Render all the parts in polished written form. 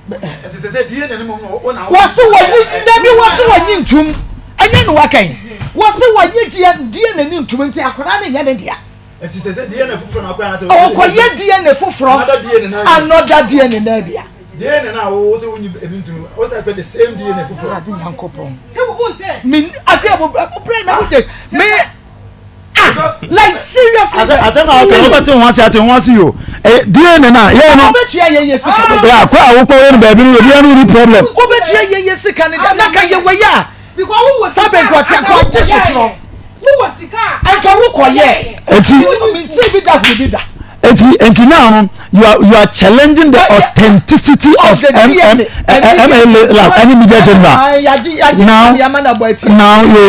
It is a DNA no. Was what you tum. Anya no wakan. Was what you DNA nim 20 akora na nya dia. It is a DNA fufro na akwa na say. Oh koye DNA fufro. Another DNA na bia. DNA na wo say woni ebintu. Wo say the same DNA fufro. Ade nyankopon. Say wo say. Me akwa brain na wo me like seriously. I said now okay, nobody wants you. DNA na yeah no. Obetua ye sika. Yeah, kwa wo ko we baby no problem. Obetua ye sika na kan ye we ya. Because who was Saben kwa tia kwa jesutro. Who was sika? I can wo koye. Eti me see be that we did that. Enti now you are challenging the authenticity of last any media general. Now you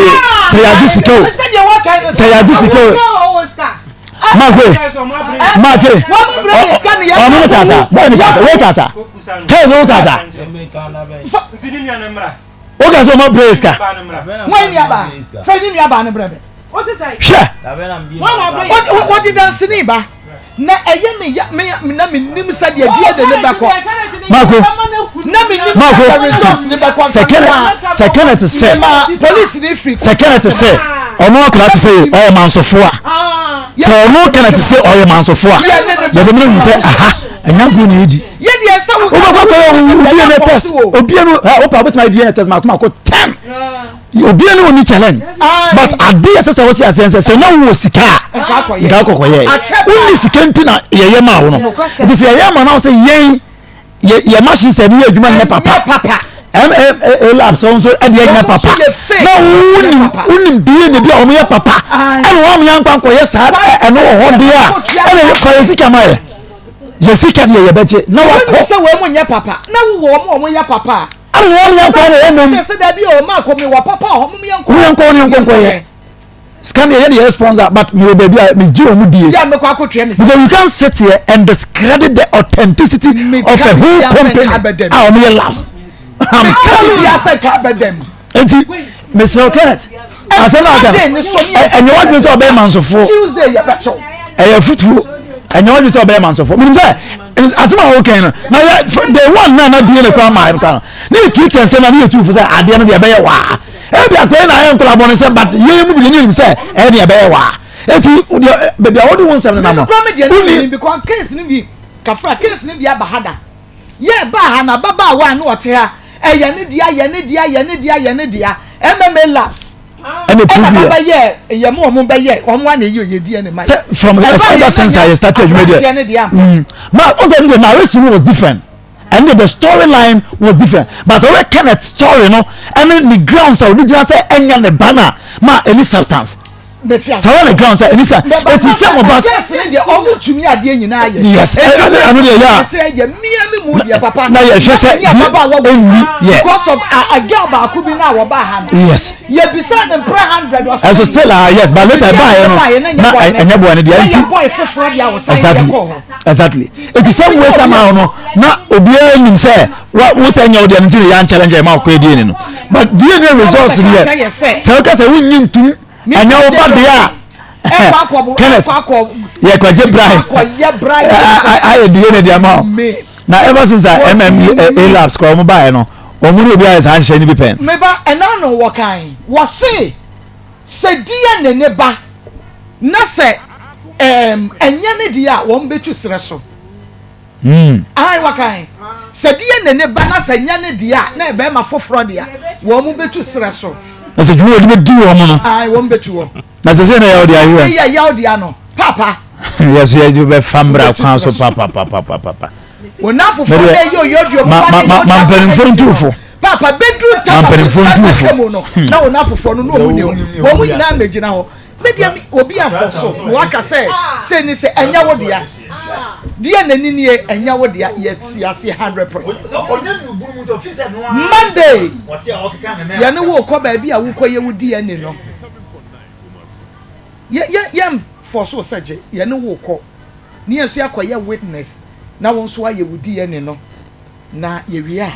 say yaji sikio. Say yaji sikio. Mark. Omo kasa. We kasa. Ke no kasa. O kasa omo praise ka. When ya ba. Fani ya ba ne brebe. What is say? What did I see ba? Na eye me na me nim sa de de ne ba ko. Marco. Na me nim sa resource ne ba ko. Second to say. Police ni free. Second to say. Omo kra to say o man sofo a. So omo kra to say o man sofo a. Ya de me say aha. Anya go ni edi. Ye de say wo obi na test. Obi no o pa bet my DNA test ma ko 10. Obi no ni challenge. But ade say what you say no wo sika. Nka kokoye. Uni sika ntina ye ma wo no. It say ye ma na say ye machine say ye adwuma nye papa. Lab so ade ye papa. Na uni biye ne bia o me papa. E wo me yankwa koye sa e no ho de a. E ye koye sika mai. Jessica de ye beche. Na wa ko say we mo nye papa. Na wo mo nye papa. I don't want to say that be o ma ko me wa papa o mo yanko ye. Scan the sponsor, but me baby me ji o mu die. Yeah, me kwa akotwe me. Because you can't sit here and discredit the authenticity of a whole company. Ah, me laughs. I'm telling you, I say kabedem. Enti, Mr. Kenneth. I say now and you want me to obey man so for Tuesday ya becho. Eh footful. And you want me to obey man so for. Me say asema okay na the one na die le kwa ma no na titi say na me tu for say ade no de be ye wa e bia kwa na ye nkola bon say but ye mu bi ni say e de be ye wa eti baby I won say na no uni because case ni bi kafra case ni bi abahada ye ba ha na baba wa na ote ha e ye ne dia MMA labs and the previous ye mo be ye omo na ye di ene mai from ever since I started media ma also the narration was different and the storyline was different but so we Kenneth story no and the grounds are original say enya ne banner ma any substance so when the grounds say any it is some of us yes I mean yeah papa na ye say because of a girl ba ku bi na wo ba ha yes ye bisa dem 300 or so still yes but later buy no na enya boy ne dia boy foforo dia wo say exactly it is some way somehow no na obi nim say wo say nya wo dia nti ya challenge ma ko edi ni no but DNA results here say ka say won nyintum anya wo ba dia Kenneth ye kwaje Brian I DNA dia ma na ever since I MMA labs ko mo buy no omuri obi ayes han hye ni bi pen me ba ena no wo kan wo se DNA ne ba na se enya ne dia wo mbetu sere so ai wo kan se DNA ne ba na se enya ne dia na e be ma foforo dia wo mu betu sere so na se dwuo de di wo mo no ai wo mbetu wo na se na ya dia hiwa ya dia no papa yes ye ju be fambra kwan so papa wona fofo de yo dio ma pen tufo papa bedru ta no na wona fofo no no mu wo mu nyina megina ho media obi afoso wo aka say ni say enya wo dia nani ni enya wo dia ye ti ase 100%. Monday ya ne wo ko ba bia wo koye wo dia ni no ye foso saje ya ne wo ko ni yesu akoye witness na won so aye wo dia ni no na ye wi a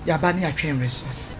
ya ba ne atwen resource